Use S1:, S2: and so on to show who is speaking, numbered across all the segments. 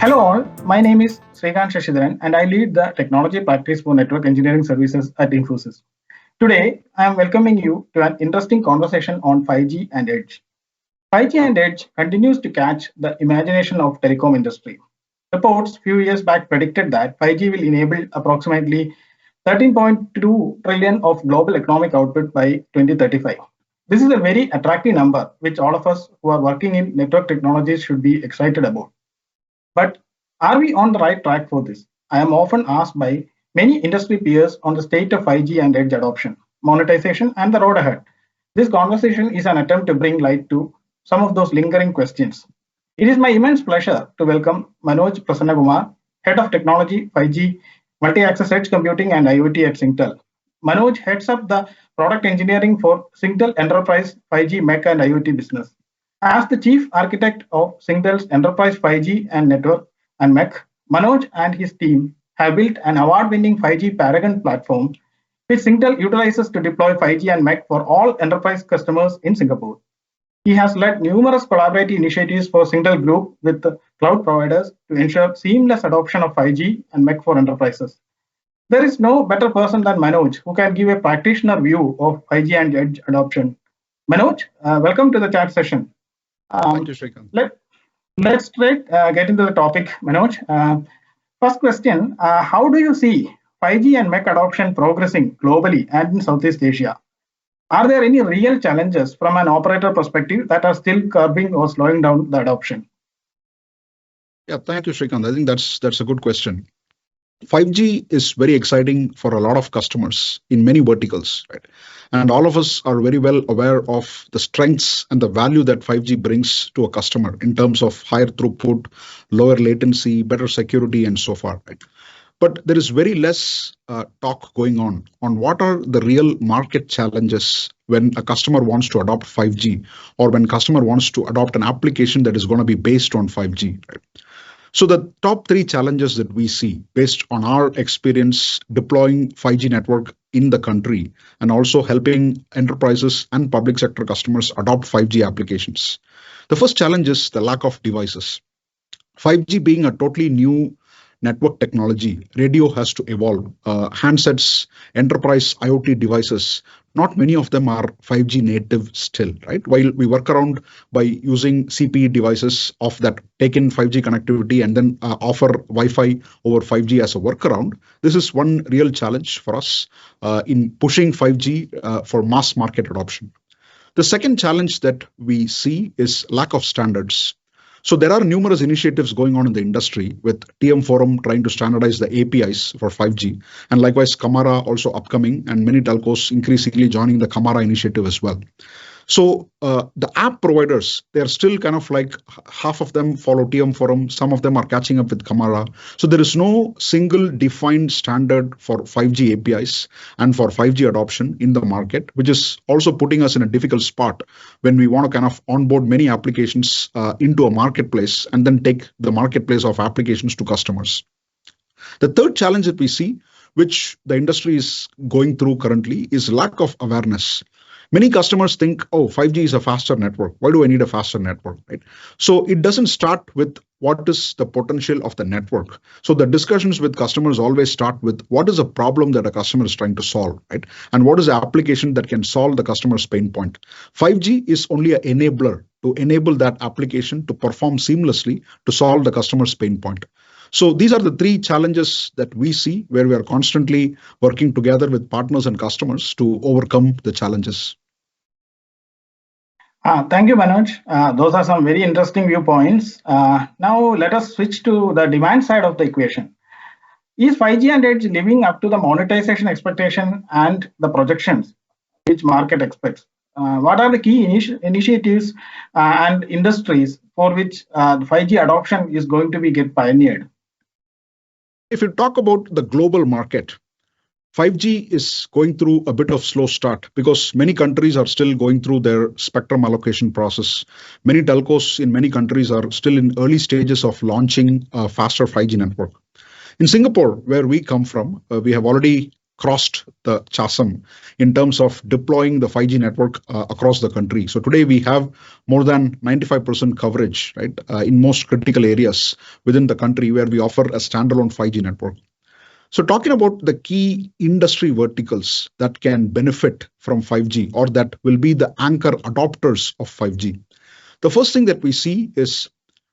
S1: Hello all, my name is Sreekanth Sasidharan and I lead the technology practice for network engineering services at Infosys. Today, I am welcoming you to an interesting conversation on 5G and Edge. 5G and Edge continues to catch the imagination of telecom industry. Reports few years back predicted that 5G will enable approximately 13.2 trillion of global economic output by 2035. This is a very attractive number, which all of us who are working in network technologies should be excited about. But are we on the right track for this? I am often asked by many industry peers on the state of 5G and edge adoption, monetization, and the road ahead. This conversation is an attempt to bring light to some of those lingering questions. It is my immense pleasure to welcome Manoj Prasanna Kumar, Head of Technology, 5G, Multi-Access Edge Computing and IoT at Singtel. Manoj heads up the product engineering for Singtel Enterprise 5G MEC and IoT business. As the chief architect of Singtel's Enterprise 5G and Network and MEC, Manoj and his team have built an award-winning 5G Paragon platform, which Singtel utilizes to deploy 5G and MEC for all enterprise customers in Singapore. He has led numerous collaborative initiatives for Singtel Group with the cloud providers to ensure seamless adoption of 5G and MEC for enterprises. There is no better person than Manoj who can give a practitioner view of 5G and edge adoption. Manoj, welcome to the chat session.
S2: Thank you, Sreekanth.
S1: Let's straight get into the topic, Manoj. First question, how do you see 5G and MEC adoption progressing globally and in Southeast Asia? Are there any real challenges from an operator perspective that are still curbing or slowing down the adoption?
S2: Yeah, thank you, Sreekanth. I think that's a good question. 5G is very exciting for a lot of customers in many verticals, right? And all of us are very well aware of the strengths and the value that 5G brings to a customer in terms of higher throughput, lower latency, better security, and so forth, right? But there is very less talk going on what are the real market challenges when a customer wants to adopt 5G or when customer wants to adopt an application that is going to be based on 5G, right? So the top three challenges that we see based on our experience deploying 5G network in the country and also helping enterprises and public sector customers adopt 5G applications. The first challenge is the lack of devices. 5G being a totally new network technology, radio has to evolve. Handsets, enterprise IoT devices, not many of them are 5G native still, right? While we work around by using CPE devices of that take in 5G connectivity and then offer Wi-Fi over 5G as a workaround, this is one real challenge for us in pushing 5G for mass market adoption. The second challenge that we see is lack of standards. So there are numerous initiatives going on in the industry with TM Forum trying to standardize the APIs for 5G, and likewise Camara also upcoming, and many telcos increasingly joining the Camara initiative as well. So the app providers, they're still kind of like half of them follow TM Forum, some of them are catching up with Camara. So there is no single defined standard for 5G APIs and for 5G adoption in the market, which is also putting us in a difficult spot when we want to kind of onboard many applications into a marketplace and then take the marketplace of applications to customers. The third challenge that we see, which the industry is going through currently, is lack of awareness. Many customers think, oh, 5G is a faster network. Why do I need a faster network, right? So it doesn't start with what is the potential of the network. So the discussions with customers always start with what is a problem that a customer is trying to solve, right? And what is the application that can solve the customer's pain point? 5G is only an enabler to enable that application to perform seamlessly to solve the customer's pain point. So these are the three challenges that we see where we are constantly working together with partners and customers to overcome the challenges.
S1: Thank you, Manoj. Those are some very interesting viewpoints. Now let us switch to the demand side of the equation. Is 5G and Edge living up to the monetization expectation and the projections which market expects? What are the key initiatives and industries for which the 5G adoption is going to be get pioneered?
S2: If you talk about the global market, 5G is going through a bit of slow start because many countries are still going through their spectrum allocation process. Many telcos in many countries are still in early stages of launching a faster 5G network. In Singapore, where we come from, we have already crossed the chasm in terms of deploying the 5G network across the country. So today we have more than 95% coverage, right, in most critical areas within the country where we offer a standalone 5G network. So talking about the key industry verticals that can benefit from 5G or that will be the anchor adopters of 5G. The first thing that we see is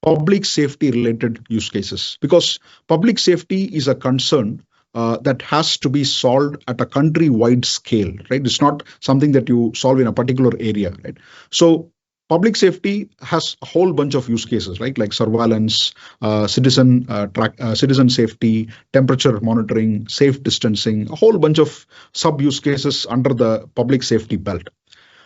S2: public safety related use cases, because public safety is a concern that has to be solved at a country wide scale, right? It's not something that you solve in a particular area, right? So public safety has a whole bunch of use cases, right? Like surveillance, citizen safety, temperature monitoring, safe distancing, a whole bunch of sub use cases under the public safety belt.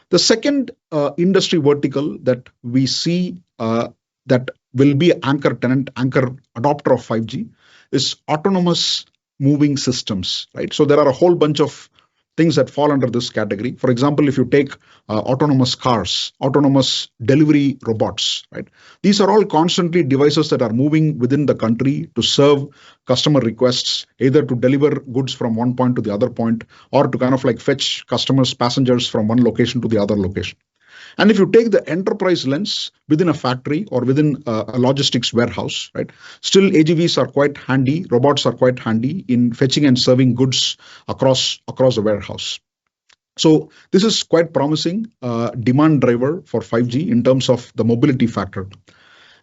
S2: The second industry vertical that we see that will be anchor tenant, anchor adopter of 5G is autonomous moving systems, right? So there are a whole bunch of things that fall under this category. For example, if you take autonomous cars, autonomous delivery robots, right? These are all constantly devices that are moving within the country to serve customer requests, either to deliver goods from one point to the other point or to kind of like fetch customers, passengers from one location to the other location. And if you take the enterprise lens within a factory or within a logistics warehouse, right, still AGVs are quite handy, robots are quite handy in fetching and serving goods across the warehouse. So this is quite promising demand driver for 5G in terms of the mobility factor.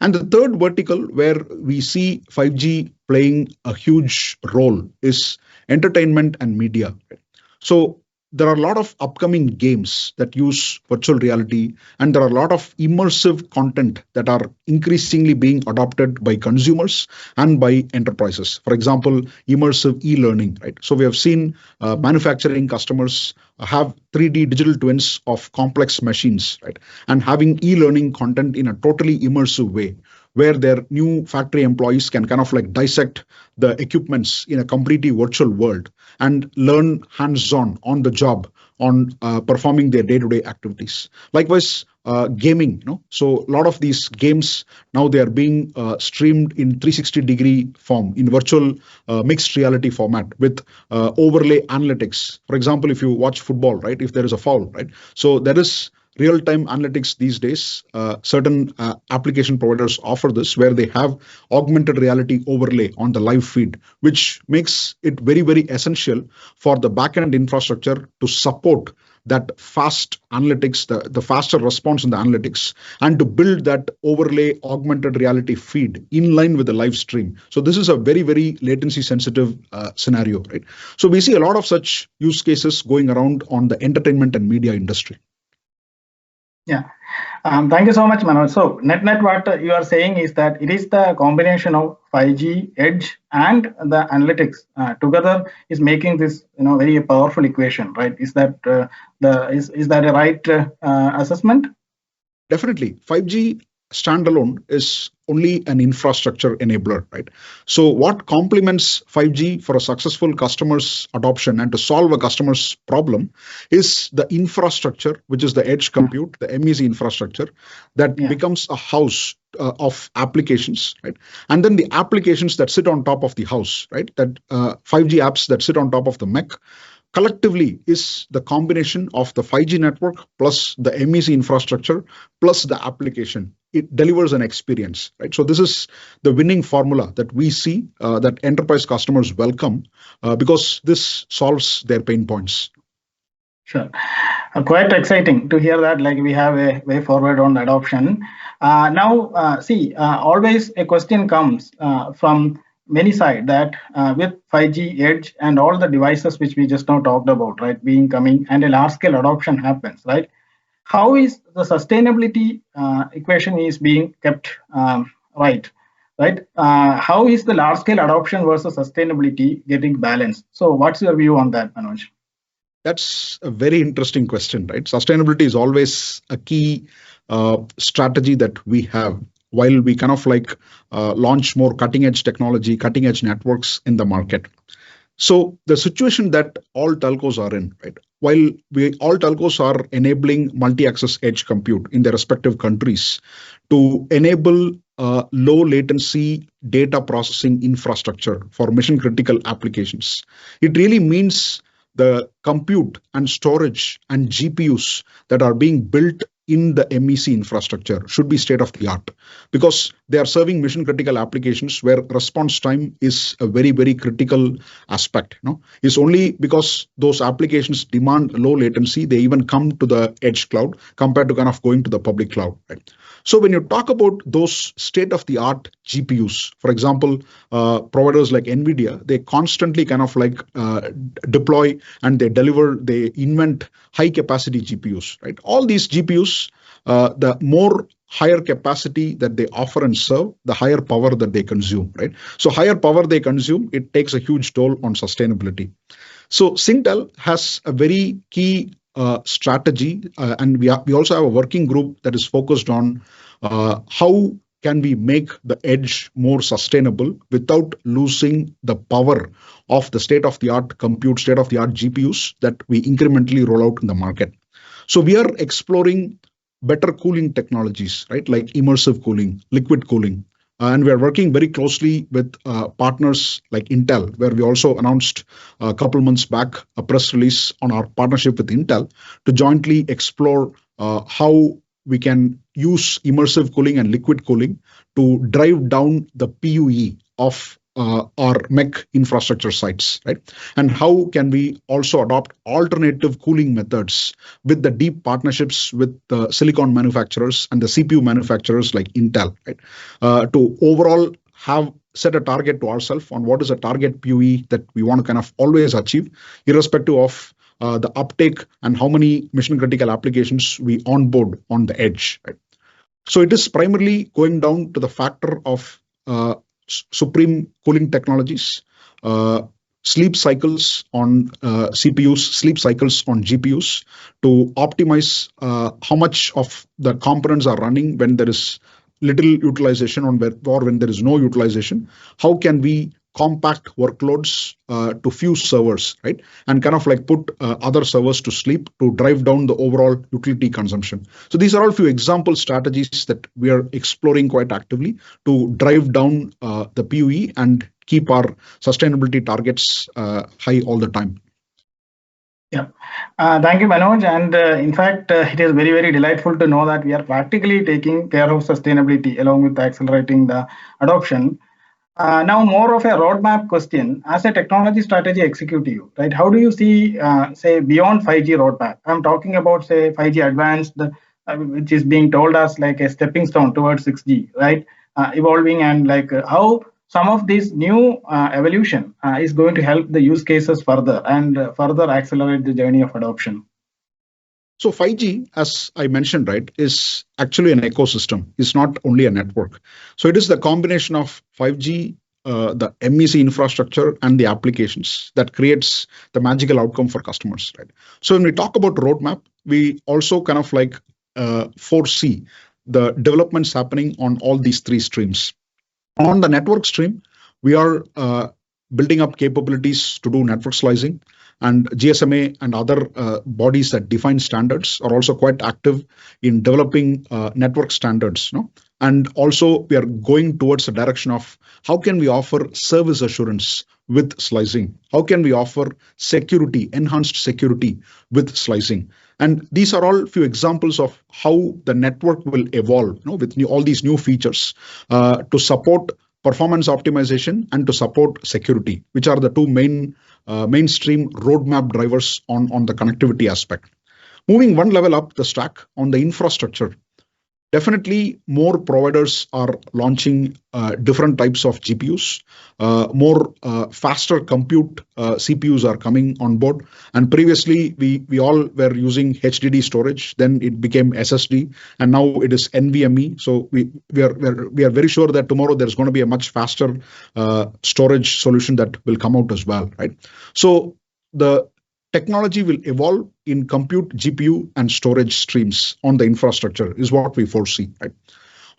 S2: And the third vertical where we see 5G playing a huge role is entertainment and media. So there are a lot of upcoming games that use virtual reality, and there are a lot of immersive content that are increasingly being adopted by consumers and by enterprises. For example, immersive e-learning, right? So we have seen manufacturing customers have 3D digital twins of complex machines, right? And having e-learning content in a totally immersive way, where their new factory employees can kind of like dissect the equipments in a completely virtual world and learn hands-on on the job on performing their day-to-day activities. Likewise, gaming, so a lot of these games now they are being streamed in 360-degree form in virtual mixed reality format with overlay analytics. For example, if you watch football, right, if there is a foul, right, so there is real-time analytics these days. Certain application providers offer this where they have augmented reality overlay on the live feed, which makes it very, very essential for the backend infrastructure to support that fast analytics, the faster response in the analytics, and to build that overlay augmented reality feed in line with the live stream. So this is a very, very latency sensitive scenario, right? So we see a lot of such use cases going around on the entertainment and media industry.
S1: Yeah. Thank you so much, Manoj. So net what you are saying is that it is the combination of 5G, edge, and the analytics together is making this very powerful equation, right? Is that is that a right assessment?
S2: Definitely. 5G standalone is only an infrastructure enabler, right? So what complements 5G for a successful customer's adoption and to solve a customer's problem is the infrastructure, which is the edge compute, the MEC infrastructure that becomes a house of applications, right? And then the applications that sit on top of the house, right? That 5G apps that sit on top of the MEC collectively is the combination of the 5G network plus the MEC infrastructure plus the application. It delivers an experience, right? So this is the winning formula that we see that enterprise customers welcome because this solves their pain points.
S1: Sure. Quite exciting to hear that, like we have a way forward on adoption. Now, see, always a question comes from many side that with 5G edge and all the devices which we just now talked about, right, being coming and a large scale adoption happens, right? How is the sustainability equation is being kept right? How is the large scale adoption versus sustainability getting balanced? So what's your view on that, Manoj?
S2: That's a very interesting question, right? Sustainability is always a key strategy that we have while we kind of like launch more cutting edge technology, cutting edge networks in the market. So the situation that all telcos are in, right? While all telcos are enabling multi-access edge compute in their respective countries to enable low latency data processing infrastructure for mission critical applications. It really means the compute and storage and GPUs that are being built in the MEC infrastructure should be state of the art, because they are serving mission critical applications where response time is a very, very critical aspect. It's only because those applications demand low latency, they even come to the edge cloud compared to kind of going to the public cloud. Right? So when you talk about those state of the art GPUs, for example, providers like NVIDIA, they constantly kind of like deploy and they invent high capacity GPUs, right? All these GPUs, the more higher capacity that they offer and serve, the higher power that they consume, right? So higher power they consume, it takes a huge toll on sustainability. So Singtel has a very key strategy, and we also have a working group that is focused on how can we make the edge more sustainable without losing the power of the state of the art compute, state of the art GPUs that we incrementally roll out in the market. So we are exploring better cooling technologies, right? Like immersive cooling, liquid cooling. And we are working very closely with partners like Intel, where we also announced a couple months back a press release on our partnership with Intel to jointly explore how we can use immersive cooling and liquid cooling to drive down the PUE of our MEC infrastructure sites, right? And how can we also adopt alternative cooling methods with the deep partnerships with the silicon manufacturers and the CPU manufacturers like Intel, right? To overall have set a target to ourselves on what is a target PUE that we want to kind of always achieve, irrespective of the uptake and how many mission critical applications we onboard on the edge. Right? So it is primarily going down to the factor of supreme cooling technologies, sleep cycles on CPUs, sleep cycles on GPUs to optimize how much of the components are running when there is little utilization or when there is no utilization. How can we compact workloads to few servers, right? And kind of like put other servers to sleep to drive down the overall utility consumption. So these are all few example strategies that we are exploring quite actively to drive down the PUE and keep our sustainability targets high all the time.
S1: Yeah, thank you, Manoj. And in fact, it is very, very delightful to know that we are practically taking care of sustainability along with accelerating the adoption. Now, more of a roadmap question. As a technology strategy executive, right? How do you see, say, beyond 5G roadmap? I'm talking about, say, 5G advanced, which is being told as like a stepping stone towards 6G, right? Evolving and like how some of this new evolution is going to help the use cases further and further accelerate the journey of adoption.
S2: So 5G, as I mentioned, right, is actually an ecosystem. It's not only a network. So it is the combination of 5G, the MEC infrastructure, and the applications that creates the magical outcome for customers, right? So when we talk about roadmap, we also kind of like foresee the developments happening on all these three streams. On the network stream, we are building up capabilities to do network slicing, and GSMA and other bodies that define standards are also quite active in developing network standards. And also we are going towards the direction of how can we offer service assurance with slicing? How can we offer security, enhanced security with slicing? And these are all few examples of how the network will evolve, with all these new features to support performance optimization and to support security, which are the two mainstream roadmap drivers on the connectivity aspect. Moving one level up the stack on the infrastructure, definitely more providers are launching different types of GPUs, more faster compute CPUs are coming on board. And previously we all were using HDD storage, then it became SSD, and now it is NVMe. So we are very sure that tomorrow there's going to be a much faster storage solution that will come out as well, right? So the technology will evolve in compute, GPU, and storage streams on the infrastructure is what we foresee, right?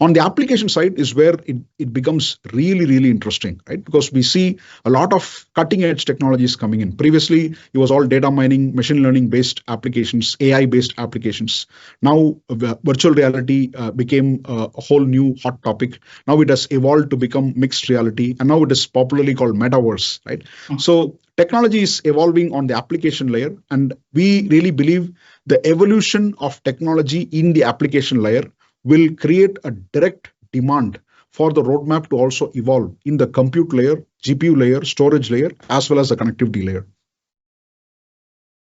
S2: On the application side is where it becomes really, really interesting, right? Because we see a lot of cutting edge technologies coming in. Previously, it was all data mining, machine learning based applications, AI based applications. Now, virtual reality became a whole new hot topic. Now it has evolved to become mixed reality, and now it is popularly called metaverse, right? So technology is evolving on the application layer, and we really believe the evolution of technology in the application layer will create a direct demand for the roadmap to also evolve in the compute layer, GPU layer, storage layer, as well as the connectivity layer.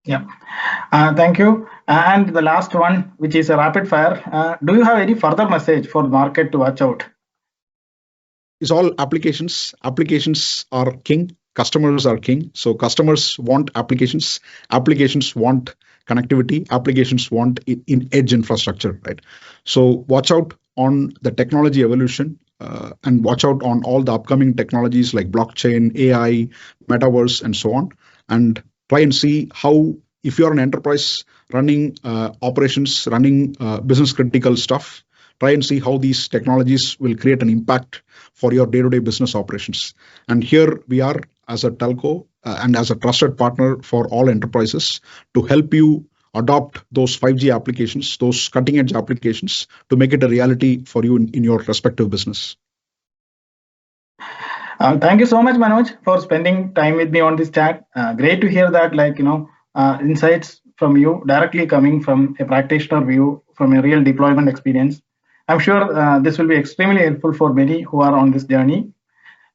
S1: Yeah, thank you. And the last one, which is a rapid fire. Do you have any further message for the market to watch out?
S2: It's all applications. Applications are king. Customers are king. So customers want applications. Applications want connectivity. Applications want in edge infrastructure, right? So watch out on the technology evolution, and watch out on all the upcoming technologies like blockchain, AI, metaverse, and so on. And try and see how, if you're an enterprise running operations, running business critical stuff, try and see how these technologies will create an impact for your day-to-day business operations. And here we are as a telco and as a trusted partner for all enterprises to help you adopt those 5G applications, those cutting edge applications, to make it a reality for you in your respective business.
S1: Thank you so much, Manoj, for spending time with me on this chat. Great to hear that, insights from you directly coming from a practitioner view, from a real deployment experience. I'm sure this will be extremely helpful for many who are on this journey.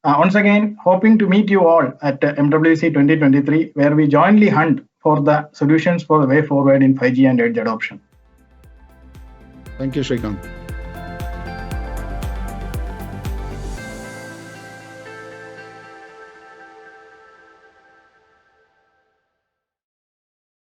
S1: Once again, hoping to meet you all at MWC 2023, where we jointly hunt for the solutions for the way forward in 5G and edge adoption.
S2: Thank you, Sreekanth.